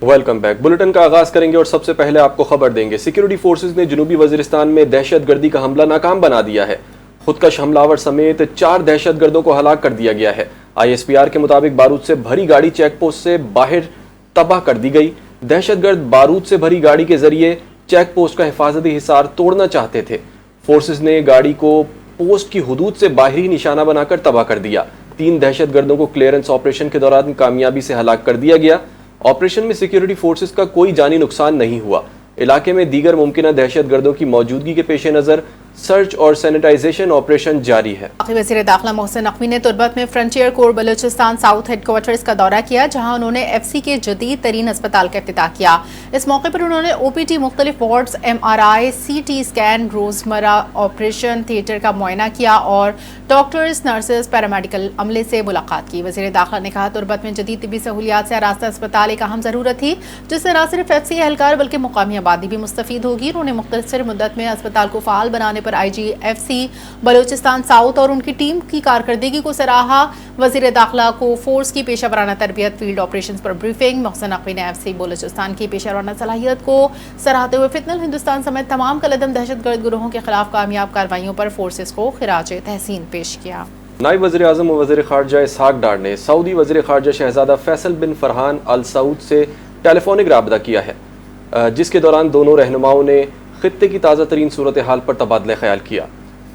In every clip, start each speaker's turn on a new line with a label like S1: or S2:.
S1: Welcome back. Bulletin کا آغاز کریں گے اور سب سے پہلے آپ کو خبر دیں گے۔ سیکیورٹی فورسز نے جنوبی وزیرستان میں دہشت گردی کا حملہ ناکام بنا دیا ہے۔ خودکش حملہ آور سمیت 4 دہشت گردوں کو ہلاک کر دیا گیا ہے۔ ISPR کے مطابق بارود سے بھری گاڑی چیک پوسٹ سے باہر تباہ کر دی گئی۔ دہشت گرد بارود سے بھری گاڑی کے ذریعے چیک پوسٹ کا حفاظتی حصار توڑنا چاہتے تھے۔ فورسز نے گاڑی کو پوسٹ کی حدود سے باہری نشانہ بنا کر تباہ کر دیا۔ 3 دہشت گردوں کو کلیئرنس آپریشن کے دوران کامیابی سے ہلاک کر دیا گیا۔ آپریشن میں سیکیورٹی فورسز کا کوئی جانی نقصان نہیں ہوا۔ علاقے میں دیگر ممکنہ دہشت گردوں کی موجودگی کے پیش نظر سرچ اور سینیٹائزیشن آپریشن جاری ہے۔
S2: وزیر داخلہ محسن نقوی نے تربت میں فرنٹیئر کور بلوچستان ساؤتھ ہیڈ کوارٹرز کا دورہ کیا، جہاں انہوں نے FC کے جدید ترین اسپتال کا افتتاح کیا۔ اس موقع پر انہوں نے OPT، مختلف وارڈز، MRI، CT اسکین، روزمرہ آپریشن تھیٹر کا معائنہ کیا اور ڈاکٹرز، نرسز، پیرامیڈیکل عملے سے ملاقات کی۔ وزیر داخلہ نے کہا تربت میں جدید طبی سہولیات سے آراستہ اسپتال ایک اہم ضرورت تھی، جس سے نہ صرف FC اہلکار بلکہ مقامی آبادی بھی مستفید ہوگی۔ انہوں نے مختصر مدت میں اسپتال کو فعال بنانے پر IGFC بلوچستان ساؤتھ اور ان کی ٹیم کی کارکردگی کو سراہا۔ وزیر داخلہ کو فورس کی پیشہ ورانہ تربیت، فیلڈ آپریشنز پر بریفنگ۔ محسن نقوی نے FC بلوچستان کی پیشہ ورانہ صلاحیت کو سراہتے ہوئے فتنہ الہندوستان سمیت تمام کالعدم دہشت گرد گروہوں کے خلاف کامیاب کارروائیوں پر فورسز کو خراج تحسین پیش کیا۔
S1: نائب وزیر اعظم و وزیر خارجہ اسحاق ڈار نے سعودی وزیر خارجہ شہزادہ فیصل بن فرحان آل سعود سے ٹیلی فونک رابطہ کیا ہے، جس کے دوران دونوں رہنماؤں نے خطے کی تازہ ترین صورتحال پر تبادلہ خیال کیا۔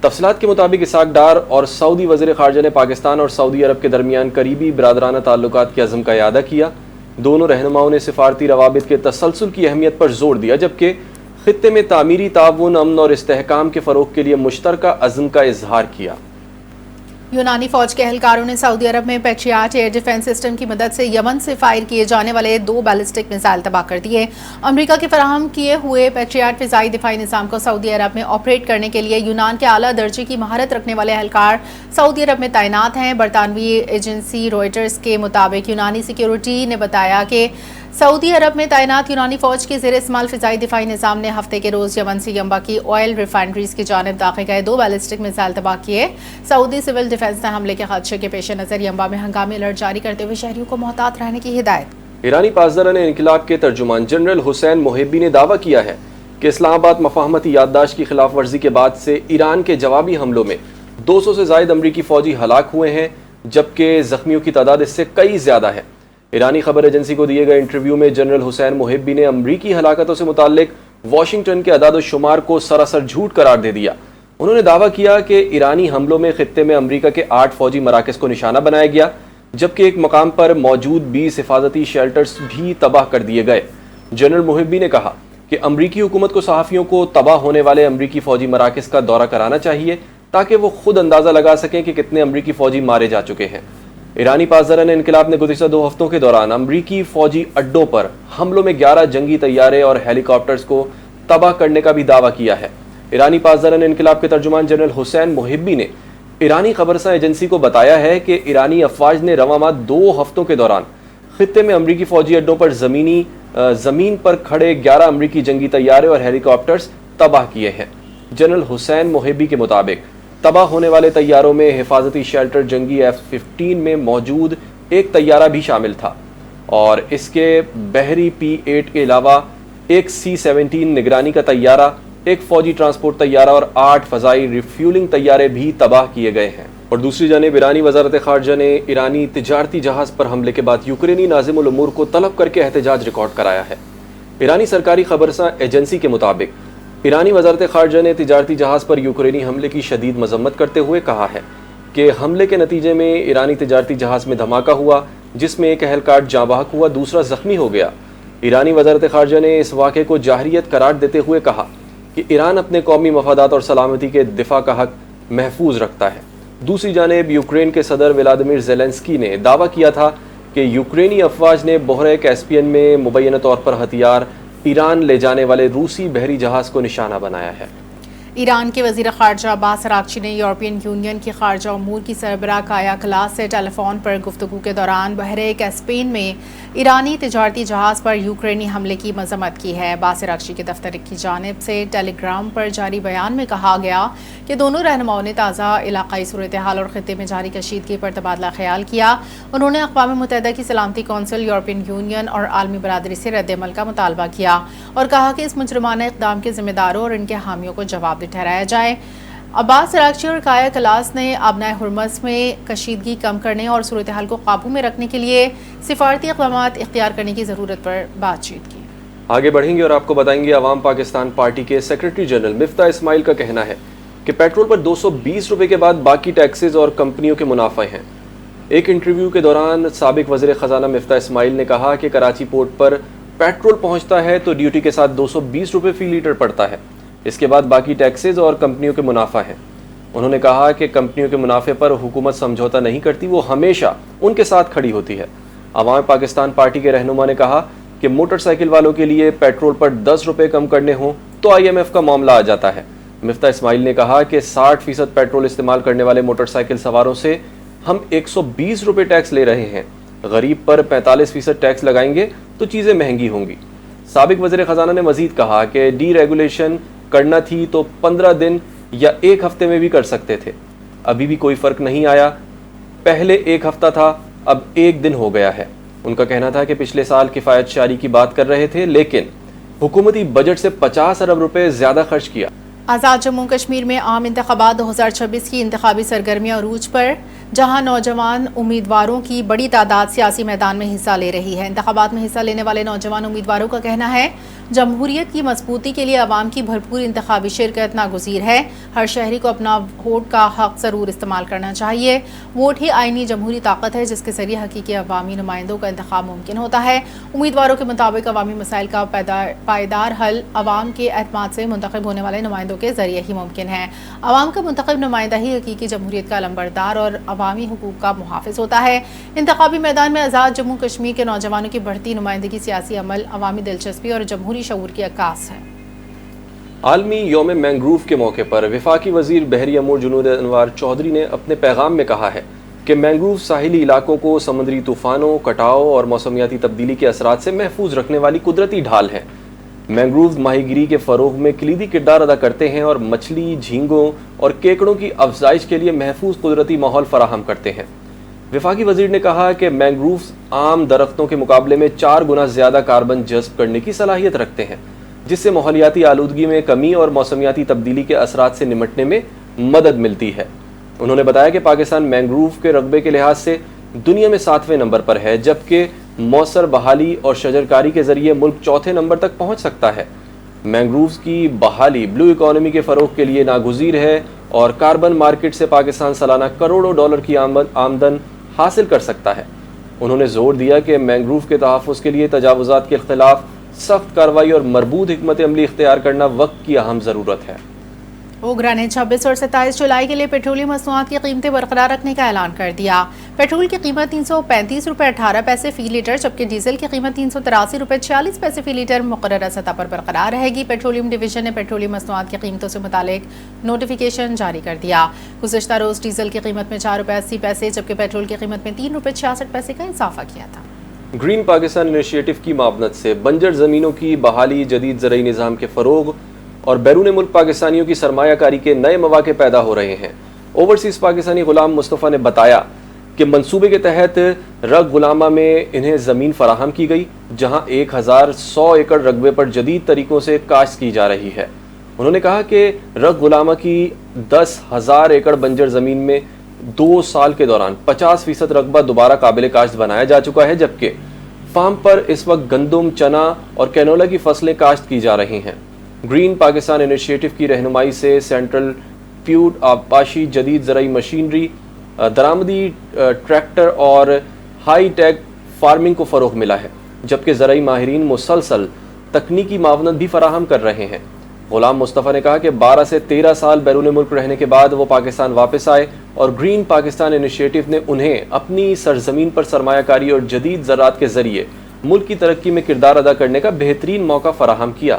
S1: تفصیلات کے مطابق اسحاق ڈار اور سعودی وزیر خارجہ نے پاکستان اور سعودی عرب کے درمیان قریبی برادرانہ تعلقات کے عزم کا اعادہ کیا۔ دونوں رہنماؤں نے سفارتی روابط کے تسلسل کی اہمیت پر زور دیا، جبکہ خطے میں تعمیری تعاون، امن اور استحکام کے فروغ کے لیے مشترکہ عزم کا اظہار کیا۔
S2: یونانی فوج کے اہلکاروں نے سعودی عرب میں پیٹریاٹ ایئر ڈیفنس سسٹم کی مدد سے یمن سے فائر کیے جانے والے 2 بیلسٹک میزائل تباہ کر دیے۔ امریکہ کے فراہم کیے ہوئے پیٹریاٹ فضائی دفاعی نظام کو سعودی عرب میں آپریٹ کرنے کے لیے یونان کے اعلیٰ درجے کی مہارت رکھنے والے اہلکار سعودی عرب میں تعینات ہیں۔ برطانوی ایجنسی روئٹرز کے مطابق یونانی سیکیورٹی نے بتایا کہ سعودی عرب میں تعینات یونانی فوج کے زیر استعمال فضائی دفاعی نظام نے ہفتے کے روز یمن سے ینبع کی آئل ریفائنریز کی جانب داخل گئے 2 بیلسٹک میزائل تباہ کیے۔ سعودی سول ڈیفنس نے حملے کے خدشے کے پیش نظر ینبع میں ہنگامی الرٹ جاری کرتے ہوئے شہریوں کو محتاط رہنے کی ہدایت۔
S1: ایرانی پاسداران انقلاب کے ترجمان جنرل حسین محبی نے دعویٰ کیا ہے کہ اسلام آباد مفاہمتی یادداشت کی خلاف ورزی کے بعد سے ایران کے جوابی حملوں میں 200 سے زائد امریکی فوجی ہلاک ہوئے ہیں، جبکہ زخمیوں کی تعداد اس سے کئی زیادہ ہے۔ ایرانی خبر ایجنسی کو دیے گئے انٹرویو میں جنرل حسین محبی نے امریکی ہلاکتوں سے متعلق واشنگٹن کے اعداد و شمار کو سراسر جھوٹ قرار دے دیا۔ انہوں نے دعویٰ کیا کہ ایرانی حملوں میں خطے میں امریکہ کے 8 فوجی مراکز کو نشانہ بنایا گیا، جبکہ ایک مقام پر موجود 20 حفاظتی شیلٹرز بھی تباہ کر دیے گئے۔ جنرل محبی نے کہا کہ امریکی حکومت کو صحافیوں کو تباہ ہونے والے امریکی فوجی مراکز کا دورہ کرانا چاہیے تاکہ وہ خود اندازہ لگا سکیں کہ کتنے امریکی فوجی مارے جا چکے ہیں۔ ایرانی پاسداران انقلاب نے گزشتہ 2 ہفتوں کے دوران امریکی فوجی اڈوں پر حملوں میں 11 جنگی طیارے اور ہیلی کاپٹرز کو تباہ کرنے کا بھی دعویٰ کیا ہے۔ ایرانی پاسداران انقلاب کے ترجمان جنرل حسین محبی نے ایرانی خبرساں ایجنسی کو بتایا ہے کہ ایرانی افواج نے رواں ماہ 2 ہفتوں کے دوران خطے میں امریکی فوجی اڈوں پر زمین پر کھڑے 11 امریکی جنگی طیارے اور ہیلی کاپٹرز تباہ کیے ہیں۔ جنرل حسین محبی کے مطابق تباہ ہونے والے طیاروں میں حفاظتی شیلٹر جنگی F-15 میں موجود ایک طیارہ بھی شامل تھا اور اس کے بحری P-8 کے علاوہ ایک C-17 نگرانی کا طیارہ، ایک فوجی ٹرانسپورٹ طیارہ اور 8 فضائی ریفیولنگ طیارے بھی تباہ کیے گئے ہیں۔ اور دوسری جانب ایرانی وزارت خارجہ نے ایرانی تجارتی جہاز پر حملے کے بعد یوکرینی ناظم الامور کو طلب کر کے احتجاج ریکارڈ کرایا ہے۔ ایرانی سرکاری خبرساں ایجنسی کے مطابق ایرانی وزارت خارجہ نے تجارتی جہاز پر یوکرینی حملے کی شدید مذمت کرتے ہوئے کہا ہے کہ حملے کے نتیجے میں ایرانی تجارتی جہاز میں دھماکہ ہوا، جس میں ایک اہلکار جاں بحق ہوا، دوسرا زخمی ہو گیا۔ ایرانی وزارت خارجہ نے اس واقعے کو جارحیت قرار دیتے ہوئے کہا کہ ایران اپنے قومی مفادات اور سلامتی کے دفاع کا حق محفوظ رکھتا ہے۔ دوسری جانب یوکرین کے صدر ولادیمیر زیلنسکی نے دعویٰ کیا تھا کہ یوکرینی افواج نے بحیرہ کیسپیئن میں مبینہ طور پر ہتھیار ایران لے جانے والے روسی بحری جہاز کو نشانہ بنایا ہے۔
S2: ایران کے وزیر خارجہ عباس اراغچی نے یورپین یونین کی خارجہ امور کی سربراہ کایا کلاس سے ٹیلی فون پر گفتگو کے دوران بحیرہ کیسپین میں ایرانی تجارتی جہاز پر یوکرینی حملے کی مذمت کی ہے۔ عباس اراغچی کے دفتر کی جانب سے ٹیلی گرام پر جاری بیان میں کہا گیا کہ دونوں رہنماؤں نے تازہ علاقائی صورتحال اور خطے میں جاری کشیدگی پر تبادلہ خیال کیا۔ انہوں نے اقوام متحدہ کی سلامتی کونسل، یورپین یونین اور عالمی برادری سے رد عمل کا مطالبہ کیا اور کہا کہ اس مجرمانہ اقدام کے ذمہ داروں اور ان کے حامیوں کو جواب ٹھہرایا جائے۔ عباس اراغچی اور کایا کلاس نے آبنائے ہرمز میں کشیدگی کم کرنے اور صورتحال کو قابو میں رکھنے کے لیے سفارتی اقدامات اختیار کرنے کی ضرورت پر بات چیت کی۔
S1: آگے بڑھیں گے اور آپ کو بتائیں گے عوام پاکستان پارٹی کے سیکرٹری جنرل مفتاح اسماعیل کا کہنا ہے کہ پیٹرول پر 220 روپے کے بعد باقی ٹیکسز اور کمپنیوں کے منافع ہیں۔ ایک انٹرویو کے دوران سابق وزیر خزانہ مفتاح اسماعیل نے کہا کہ کراچی پورٹ پر پیٹرول پہنچتا ہے تو ڈیوٹی کے ساتھ 220 روپے فی لیٹر پڑتا ہے، اس کے بعد باقی ٹیکسز اور کمپنیوں کے منافع ہیں۔ انہوں نے کہا کہ کمپنیوں کے منافع پر حکومت سمجھوتا نہیں کرتی، وہ ہمیشہ ان کے ساتھ کھڑی ہوتی ہے۔ عوام پاکستان پارٹی کے رہنما نے کہا کہ موٹر سائیکل والوں کے لیے پیٹرول پر 10 روپے کم کرنے ہوں تو IMF کا معاملہ آ جاتا ہے۔ مفتاح اسماعیل نے کہا کہ 60% پیٹرول استعمال کرنے والے موٹر سائیکل سواروں سے ہم 120 روپے ٹیکس لے رہے ہیں، غریب پر 45% ٹیکس لگائیں گے تو چیزیں مہنگی ہوں گی۔ سابق وزیر خزانہ نے مزید کہا کہ ڈی ریگولیشن کرنا تھی تو 15 دن یا ایک ہفتے میں بھی کر سکتے تھے، ابھی بھی کوئی فرق نہیں آیا، پہلے ایک ہفتہ تھا اب ایک دن ہو گیا ہے۔ ان کا کہنا تھا کہ پچھلے سال کفایت شاری کی بات کر رہے تھے لیکن حکومتی بجٹ سے 50 ارب روپے زیادہ خرچ کیا۔
S2: آزاد جموں کشمیر میں عام انتخابات 2026 کی انتخابی سرگرمیاں عروج پر، جہاں نوجوان امیدواروں کی بڑی تعداد سیاسی میدان میں حصہ لے رہی ہے۔ انتخابات میں حصہ لینے والے نوجوان امیدواروں کا کہنا ہے جمہوریت کی مضبوطی کے لیے عوام کی بھرپور انتخابی شرکت ناگزیر ہے۔ ہر شہری کو اپنا ووٹ کا حق ضرور استعمال کرنا چاہیے۔ ووٹ ہی آئینی جمہوری طاقت ہے جس کے ذریعے حقیقی عوامی نمائندوں کا انتخاب ممکن ہوتا ہے۔ امیدواروں کے مطابق عوامی مسائل کا پائیدار حل عوام کے اعتماد سے منتخب ہونے والے نمائندوں کے ذریعے ہی ممکن ہے۔ عوام کا منتخب نمائندہ ہی حقیقی جمہوریت کا علمبردار اور عوامی حقوق کا محافظ ہوتا ہے۔ انتخابی میدان میں آزاد جموں کشمیر کے نوجوانوں کی بڑھتی نمائندگی سیاسی عمل، عوامی دلچسپی اور جمہوری شعور کی عکاس ہے۔
S1: عالمی یوم مینگروو کے موقع پر وفاقی وزیر بحری امور جنید انوار چودھری نے اپنے پیغام میں کہا ہے کہ مینگروو ساحلی علاقوں کو سمندری طوفانوں، کٹاؤ اور موسمیاتی تبدیلی کے اثرات سے محفوظ رکھنے والی قدرتی ڈھال ہے۔ مینگروو ماہی گیری کے فروغ میں کلیدی کردار ادا کرتے ہیں اور مچھلی، جھینگوں اور کیکڑوں کی افزائش کے لیے محفوظ قدرتی ماحول فراہم کرتے ہیں۔ وفاقی وزیر نے کہا کہ مینگرووز عام درختوں کے مقابلے میں 4 گنا زیادہ کاربن جذب کرنے کی صلاحیت رکھتے ہیں، جس سے ماحولیاتی آلودگی میں کمی اور موسمیاتی تبدیلی کے اثرات سے نمٹنے میں مدد ملتی ہے۔ انہوں نے بتایا کہ پاکستان مینگروو کے رقبے کے لحاظ سے دنیا میں 7ویں نمبر پر ہے، جبکہ مؤثر بحالی اور شجرکاری کے ذریعے ملک 4تھے نمبر تک پہنچ سکتا ہے۔ مینگرووز کی بحالی بلو اکانومی کے فروغ کے لیے ناگزیر ہے اور کاربن مارکیٹ سے پاکستان سالانہ کروڑوں ڈالر کی آمدن حاصل کر سکتا ہے۔ انہوں نے زور دیا کہ مینگروو کے تحفظ کے لیے تجاوزات کے خلاف سخت کارروائی اور مربوط حکمت عملی اختیار کرنا وقت کی اہم ضرورت ہے۔
S2: اوگرا نے 26 اور 27 جولائی کے لیے پیٹرولیم مصنوعات کی قیمتیں برقرار رکھنے کا اعلان کر دیا۔ پیٹرول کی قیمت 335 روپے 18 پیسے فی لیٹر، جبکہ ڈیزل کی قیمت 383 روپے 46 پیسے فی لیٹر مقررہ سطح پر برقرار رہے گی۔ پیٹرولیم ڈویژن نے پیٹرولیم مصنوعات کی قیمتوں سے متعلق نوٹیفیکیشن جاری کر دیا۔ گزشتہ روز ڈیزل کی قیمت میں 4 روپے 80 پیسے جبکہ پیٹرول کی قیمت میں 3 روپے 66 پیسے کا اضافہ کیا تھا۔
S1: گرین پاکستان انیشیٹو کی معاونت سے بنجر زمینوں کی بحالی، جدید زرعی نظام کے فروغ اور بیرون ملک پاکستانیوں کی سرمایہ کاری کے نئے مواقع پیدا ہو رہے ہیں۔ اوورسیز پاکستانی غلام مصطفیٰ نے بتایا کہ منصوبے کے تحت رگ غلامہ میں انہیں زمین فراہم کی گئی جہاں 1100 ایکڑ رقبے پر جدید طریقوں سے کاشت کی جا رہی ہے۔ انہوں نے کہا کہ رگ غلامہ کی 10,000 ایکڑ بنجر زمین میں 2 سال کے دوران 50% رقبہ دوبارہ قابل کاشت بنایا جا چکا ہے، جبکہ فارم پر اس وقت گندم، چنا اور کینولا کی فصلیں کاشت کی جا رہی ہیں۔ گرین پاکستان انیشیٹو کی رہنمائی سے سینٹرل پیوڈ آبپاشی، جدید زرعی مشینری، درآمدی ٹریکٹر اور ہائی ٹیک فارمنگ کو فروغ ملا ہے، جبکہ زرعی ماہرین مسلسل تکنیکی معاونت بھی فراہم کر رہے ہیں۔ غلام مصطفیٰ نے کہا کہ 12 سے 13 سال بیرون ملک رہنے کے بعد وہ پاکستان واپس آئے اور گرین پاکستان انیشیٹو نے انہیں اپنی سرزمین پر سرمایہ کاری اور جدید زراعت کے ذریعے ملک کی ترقی میں کردار ادا کرنے کا بہترین موقع فراہم کیا۔